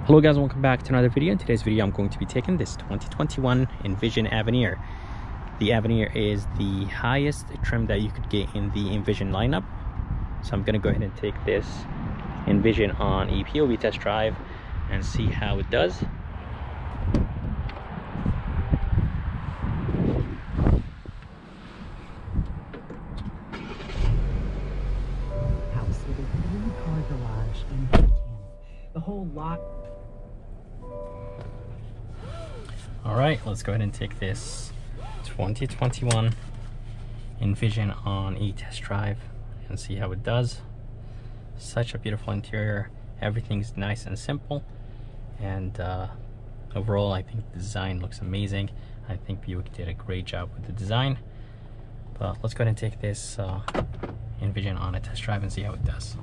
Hello guys, welcome back to another video. In today's video I'm going to be taking this 2021 Envision Avenir. The Avenir is the highest trim that you could get in the Envision lineup, so I'm going to go ahead and take this Envision on a Pov test drive and see how it does. House with a 3-car garage and built-in. The whole lot. Alright, let's go ahead and take this 2021 Envision on a test drive and see how it does. Such a beautiful interior. Everything's nice and simple, and overall I think the design looks amazing. I think Buick did a great job with the design. But let's go ahead and take this Envision on a test drive and see how it does.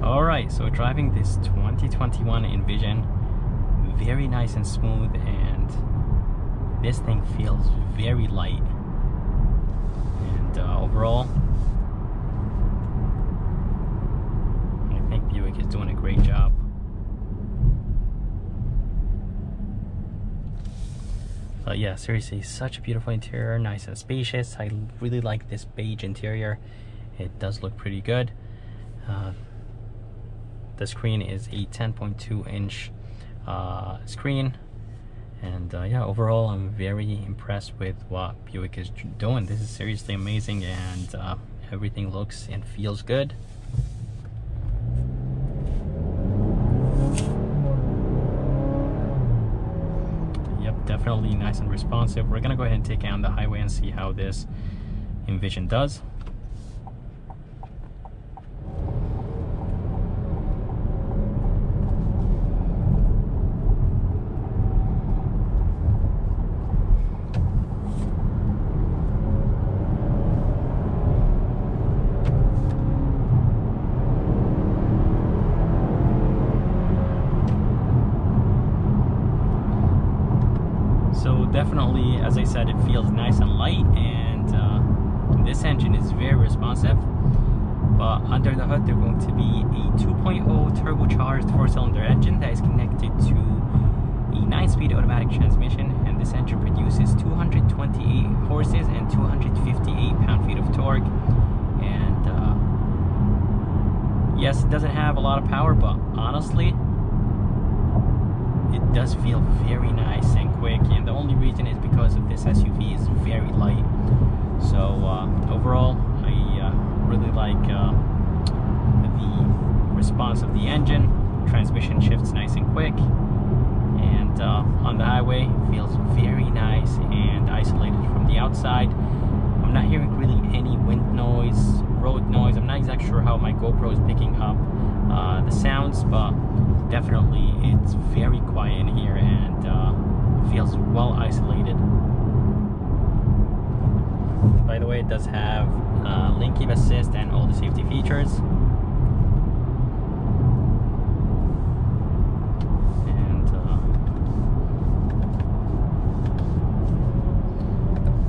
Alright, so driving this 2021 Envision, very nice and smooth, and this thing feels very light. And overall, I think Buick is doing a great job. But yeah, seriously, such a beautiful interior, nice and spacious. I really like this beige interior. It does look pretty good. The screen is a 10.2 inch screen, and yeah, overall I'm very impressed with what Buick is doing. This is seriously amazing, and everything looks and feels good. Yep, definitely nice and responsive. We're gonna go ahead and take it on the highway and see how this Envision does. So definitely, as I said, it feels nice and light, and this engine is very responsive. But under the hood, they're going to be a 2.0 turbocharged 4-cylinder engine that is connected to a 9-speed automatic transmission, and this engine produces 228 horses and 258 pound-feet of torque. And yes, it doesn't have a lot of power, but honestly, it does feel very nice and quick, and the only reason is because of this SUV is very light. So overall, I really like the response of the engine. Transmission shifts nice and quick, and on the highway feels very nice and isolated from the outside. I'm not hearing really any wind noise, road noise. I'm not exactly sure how my GoPro is picking up the sounds, but definitely it's very quiet in here, and feels well isolated. By the way, it does have lane keep assist and all the safety features. And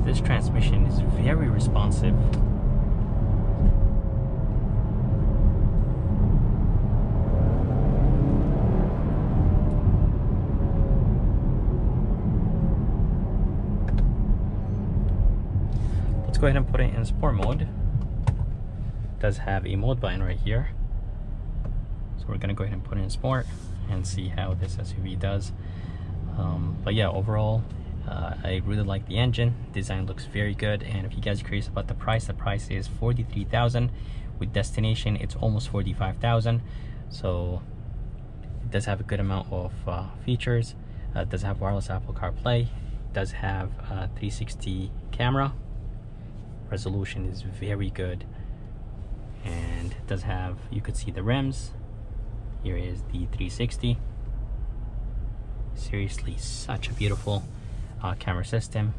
this transmission is very responsive. Let's go ahead and put it in sport mode. It does have a mode button right here, so we're gonna go ahead and put it in sport and see how this SUV does. But yeah, overall I really like the engine. Design looks very good, and if you guys are curious about the price is $43,000. With destination it's almost $45,000, so it does have a good amount of features. It does have wireless Apple CarPlay. It does have a 360 camera. Resolution is very good, and it does have, you could see the rims, Here is the 360. Seriously, such a beautiful camera system.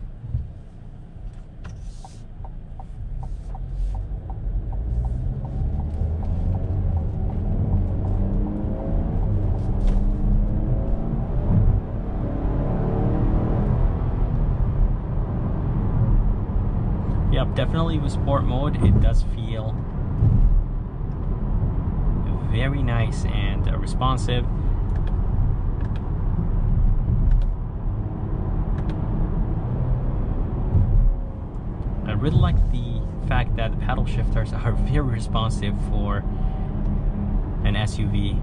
Yep, definitely with sport mode, it does feel very nice and responsive. I really like the fact that the paddle shifters are very responsive for an SUV.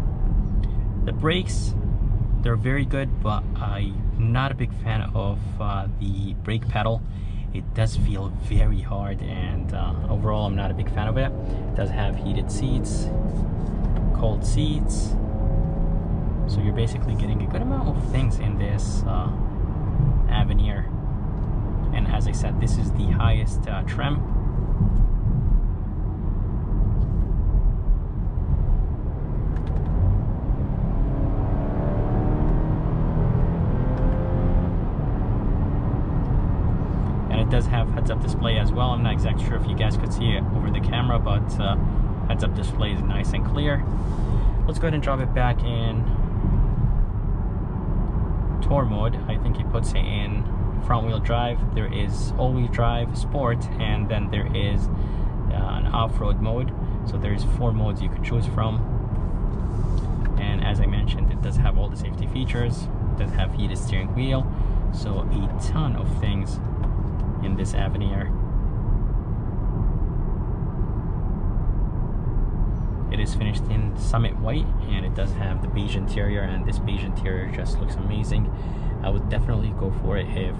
The brakes, they're very good, but I'm not a big fan of the brake pedal. It does feel very hard, and overall I'm not a big fan of it. It does have heated seats, cold seats, so you're basically getting a good amount of things in this Avenir. And as I said, this is the highest trim. It does have heads-up display as well. I'm not exactly sure if you guys could see it over the camera, but heads-up display is nice and clear. Let's go ahead and drop it back in tour mode. I think it puts it in front-wheel drive. There is all-wheel drive, sport, and then there is an off-road mode. So there's 4 modes you could choose from. And as I mentioned, it does have all the safety features. It does have heated steering wheel. So a ton of things in this Avenir. It is finished in Summit White, and it does have the beige interior, and this beige interior just looks amazing. I would definitely go for it if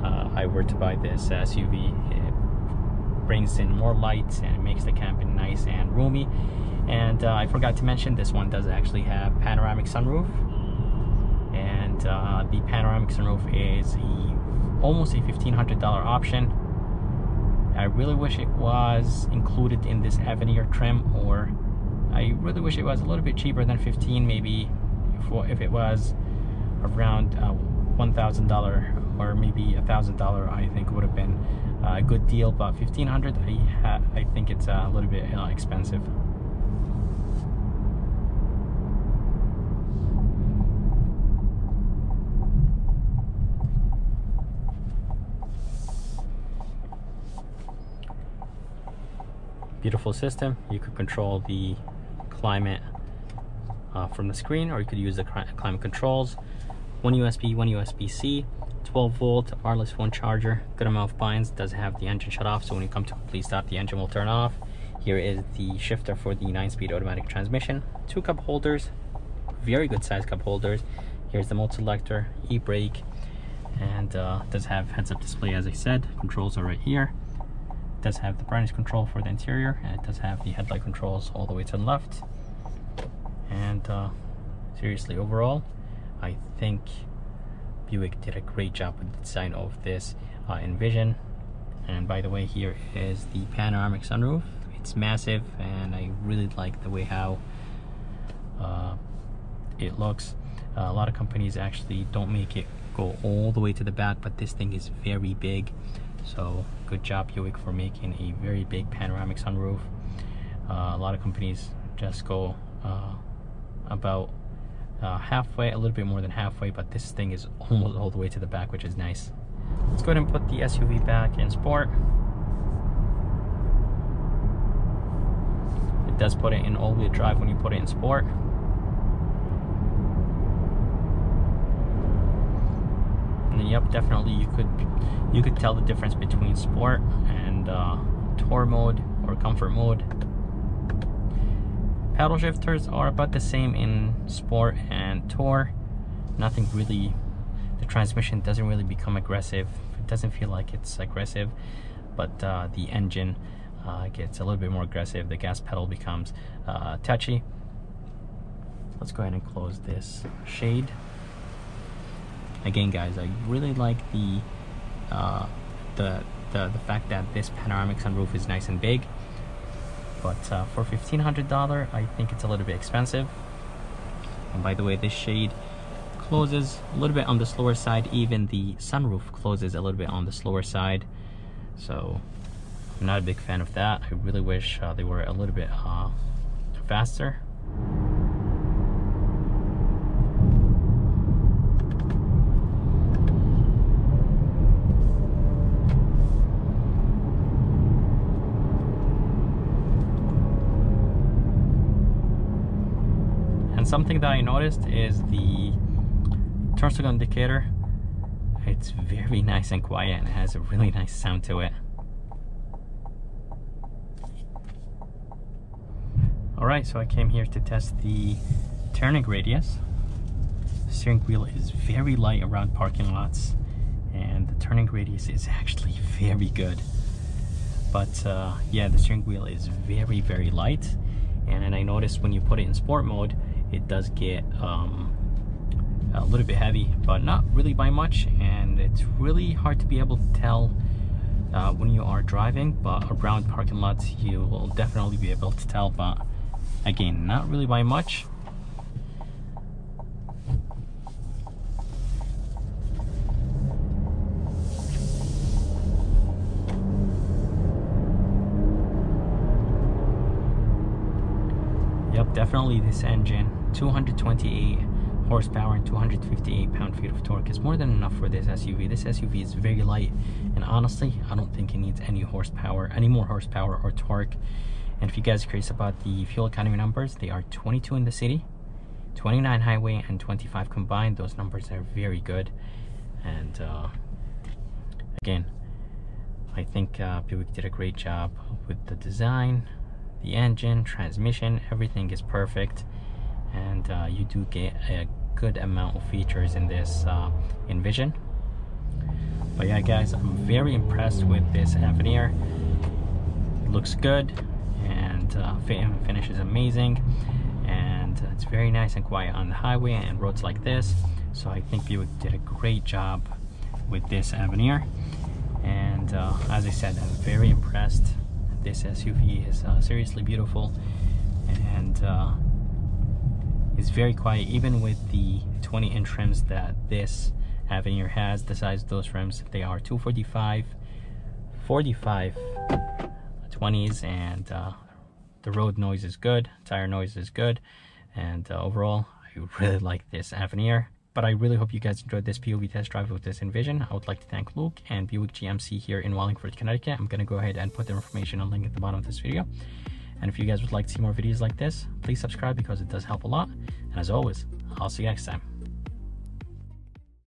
I were to buy this SUV. It brings in more lights and it makes the cabin nice and roomy. And I forgot to mention, this one does actually have panoramic sunroof, and the panoramic sunroof is almost a $1,500 option. I really wish it was included in this Avenir trim, or I really wish it was a little bit cheaper than $15,000, maybe if it was around $1,000 or maybe $1,000, I think would have been a good deal. But $1,500, I think it's a little bit expensive. Beautiful system. You could control the climate from the screen, or you could use the climate controls. One USB, one USB-C, 12-volt wireless phone charger, good amount of binds. Does have the engine shut off, so when you come to a complete stop, the engine will turn off. Here is the shifter for the 9-speed automatic transmission. 2 cup holders, very good size cup holders. Here's the mode selector, e-brake, and does have heads-up display, as I said. Controls are right here. Does have the brightness control for the interior, and it does have the headlight controls all the way to the left. And seriously, overall, I think Buick did a great job with the design of this Envision. And by the way, here is the panoramic sunroof. It's massive, and I really like the way how it looks. A lot of companies actually don't make it go all the way to the back, but this thing is very big. So good job, Buick, for making a very big panoramic sunroof. A lot of companies just go about halfway, a little bit more than halfway, but this thing is almost all the way to the back, which is nice. Let's go ahead and put the SUV back in sport. It does put it in all-wheel drive when you put it in sport. And then, yep, definitely you could tell the difference between sport and tour mode or comfort mode. Paddle shifters are about the same in sport and tour. Nothing really, the transmission doesn't really become aggressive. It doesn't feel like it's aggressive, but the engine gets a little bit more aggressive. The gas pedal becomes touchy. Let's go ahead and close this shade. Again, guys, I really like the fact that this panoramic sunroof is nice and big, but for $1,500, I think it's a little bit expensive. And by the way, this shade closes a little bit on the slower side. Even the sunroof closes a little bit on the slower side. So I'm not a big fan of that. I really wish they were a little bit faster. And something that I noticed is the turn signal indicator. It's very nice and quiet and it has a really nice sound to it. Alright, so I came here to test the turning radius. The steering wheel is very light around parking lots, and the turning radius is actually very good. But yeah, the steering wheel is very, very light. And I noticed when you put it in sport mode, it does get a little bit heavy, but not really by much. And it's really hard to be able to tell when you are driving, but around parking lots you will definitely be able to tell, but again, not really by much. Yep, definitely this engine, 228 horsepower and 258 pound-feet of torque is more than enough for this SUV. This SUV is very light, and honestly, I don't think it needs any more horsepower or torque. And if you guys are curious about the fuel economy numbers, they are 22 in the city, 29 highway, and 25 combined. Those numbers are very good. And again, I think Buick did a great job with the design, the engine, transmission, everything is perfect. And you do get a good amount of features in this Envision. But yeah, guys, I'm very impressed with this Avenir. It looks good, and fit and finish is amazing, and it's very nice and quiet on the highway and roads like this. So I think Buick did a great job with this Avenir. And as I said, I'm very impressed. This SUV is seriously beautiful, and it's very quiet, even with the 20-inch rims that this Avenir has. The size of those rims, they are 245, 45 20s, and the road noise is good, tire noise is good, and overall I really like this Avenir. But I really hope you guys enjoyed this POV test drive with this Envision. I would like to thank Luke and Buick GMC here in Wallingford, Connecticut. I'm going to go ahead and put their information on link at the bottom of this video. And if you guys would like to see more videos like this, please subscribe because it does help a lot. And as always, I'll see you next time.